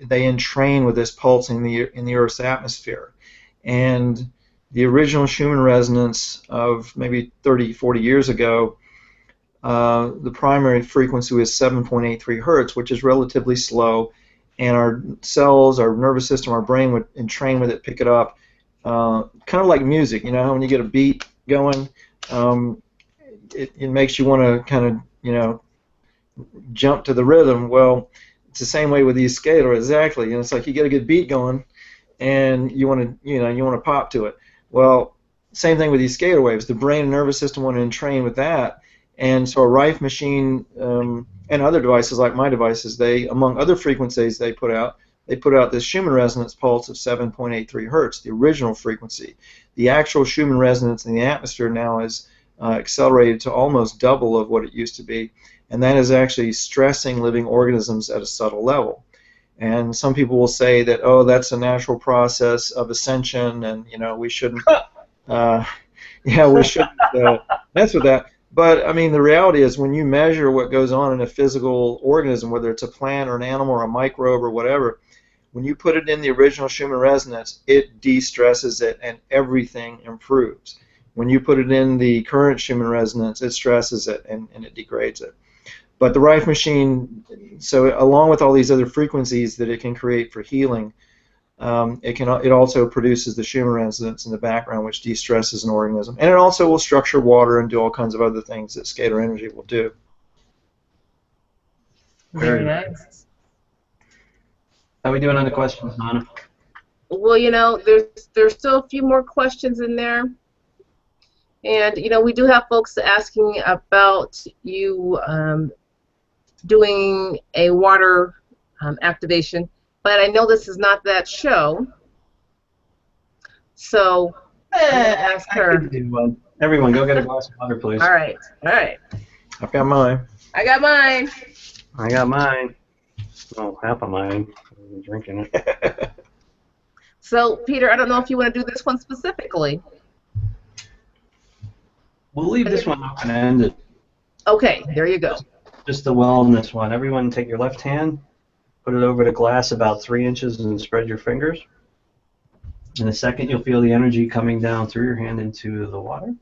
Speaker 3: they entrain with this pulse in the Earth's atmosphere. And the original Schumann resonance of maybe 30, 40 years ago, the primary frequency was 7.83 hertz, which is relatively slow, and our cells, our nervous system, our brain would entrain with it, pick it up, kind of like music. You know, when you get a beat going, it makes you want to kind of, you know, jump to the rhythm. Well, it's the same way with these scalar, exactly. And it's like you get a good beat going, and you want to pop to it. Well, same thing with these scalar waves. The brain and nervous system want to entrain with that, and so a Rife machine and other devices like my devices, they, among other frequencies they put out this Schumann resonance pulse of 7.83 hertz, the original frequency. The actual Schumann resonance in the atmosphere now is accelerated to almost double of what it used to be, and that is actually stressing living organisms at a subtle level. And some people will say that, oh, that's a natural process of ascension, and you know we shouldn't, we shouldn't mess with that. But I mean, the reality is, when you measure what goes on in a physical organism, whether it's a plant or an animal or a microbe or whatever, when you put it in the original Schumann resonance, it de-stresses it, and everything improves. When you put it in the current Schumann resonance, it stresses it and it degrades it. But the Rife machine, so along with all these other frequencies that it can create for healing, it also produces the Schumann resonance in the background, which de-stresses an organism, and it also will structure water and do all kinds of other things that scalar energy will do.
Speaker 1: Very nice.
Speaker 2: How are we doing on the questions, Nana?
Speaker 1: Well, you know, there's still a few more questions in there. And, you know, we do have folks asking about you doing a water activation, but I know this is not that show. So I'm going to ask her.
Speaker 2: Everyone, go get a glass of water, please.
Speaker 1: All right. All right.
Speaker 3: I've got mine.
Speaker 1: I got mine.
Speaker 2: I got mine. Oh, half of mine. I'm drinking it.
Speaker 1: So, Peter, I don't know if you want to do this one specifically.
Speaker 2: We'll leave this one open-ended.
Speaker 1: Okay, there you go.
Speaker 2: Just the wellness one. Everyone take your left hand, put it over the glass about 3 inches, and spread your fingers. In a second, you'll feel the energy coming down through your hand into the water.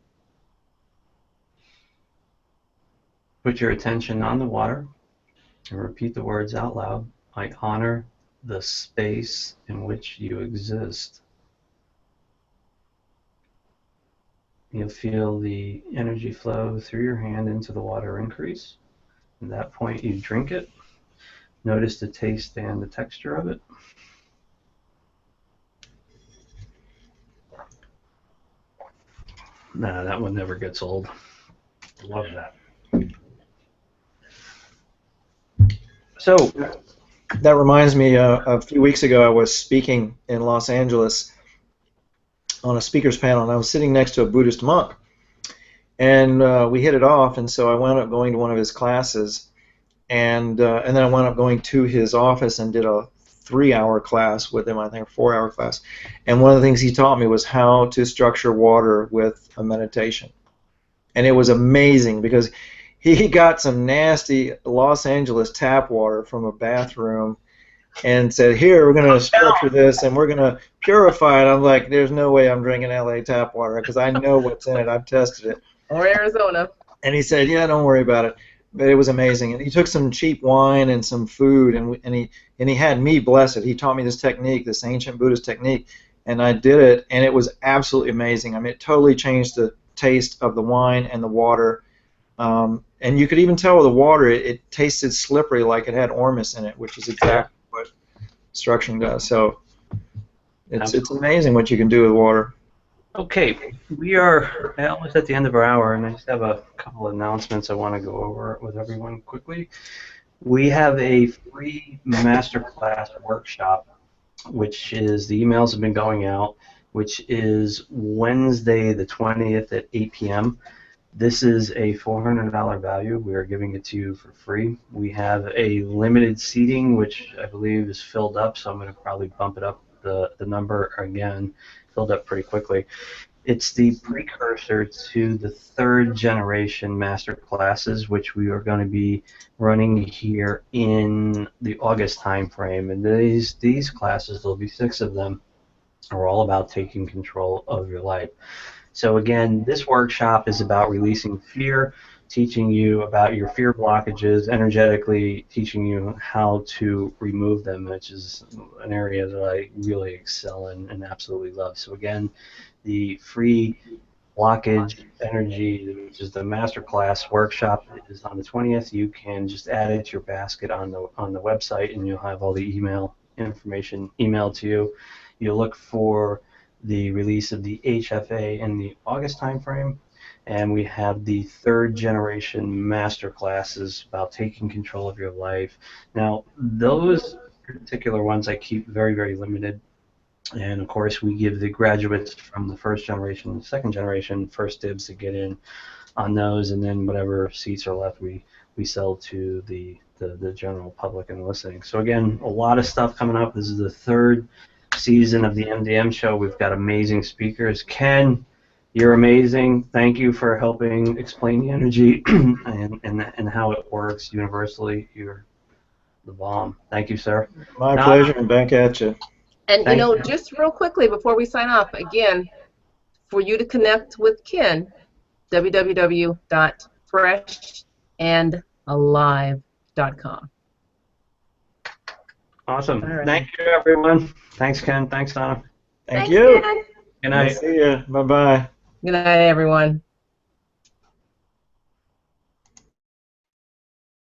Speaker 2: Put your attention on the water and repeat the words out loud. I honor the space in which you exist. You'll feel the energy flow through your hand into the water increase. At that point, you drink it. Notice the taste and the texture of it. Nah, that one never gets old. Love that. So,
Speaker 3: that reminds me, a few weeks ago I was speaking in Los Angeles on a speaker's panel, and I was sitting next to a Buddhist monk, and we hit it off, and so I wound up going to one of his classes, and then I wound up going to his office and did a 3-hour class with him, I think a 4-hour class, and one of the things he taught me was how to structure water with a meditation, and it was amazing because he got some nasty Los Angeles tap water from a bathroom and said, here, we're going to structure this and we're going to purify it. I'm like, there's no way I'm drinking LA tap water because I know what's in it. I've tested it.
Speaker 1: Or Arizona.
Speaker 3: And he said, yeah, don't worry about it. But it was amazing. And he took some cheap wine and some food, and he had me bless it. He taught me this technique, this ancient Buddhist technique, and I did it, and it was absolutely amazing. I mean, it totally changed the taste of the wine and the water. And you could even tell with the water, it tasted slippery, like it had ormus in it, which is exactly what structuring does. So it's amazing what you can do with water.
Speaker 2: Okay, we are almost at the end of our hour, and I just have a couple of announcements I want to go over with everyone quickly. We have a free masterclass workshop, which is the emails have been going out, which is Wednesday the 20th at 8 p.m. This is a $400 value. We are giving it to you for free. We have a limited seating, which I believe is filled up, so I'm going to probably bump it up the number again, filled up pretty quickly. It's the precursor to the third generation master classes, which we are going to be running here in the August time frame. And these classes, there'll be 6 of them, are all about taking control of your life. So again, this workshop is about releasing fear, teaching you about your fear blockages, energetically teaching you how to remove them, which is an area that I really excel in and absolutely love. So again, the free blockage energy, which is the masterclass workshop, is on the 20th. You can just add it to your basket on the website, and you'll have all the email information emailed to you. You'll look for the release of the HFA in the August timeframe, and we have the third generation master classes about taking control of your life. Now, those particular ones I keep very, very limited. And of course, we give the graduates from the first generation and second generation first dibs to get in on those, and then whatever seats are left, we sell to the general public and listening. So again, a lot of stuff coming up. This is the third season of the MDM show. We've got amazing speakers. Ken, you're amazing. Thank you for helping explain the energy and how it works universally. You're the bomb. Thank you, sir.
Speaker 3: My pleasure, and back at you.
Speaker 1: And just real quickly before we sign off, again, for you to connect with Ken, www.freshandalive.com.
Speaker 2: Awesome. Right. Thank you, everyone. Thanks, Ken. Thanks, Donna.
Speaker 3: Thank you.
Speaker 1: Ken.
Speaker 2: Good night.
Speaker 3: See you. Bye-bye.
Speaker 1: Good night, everyone.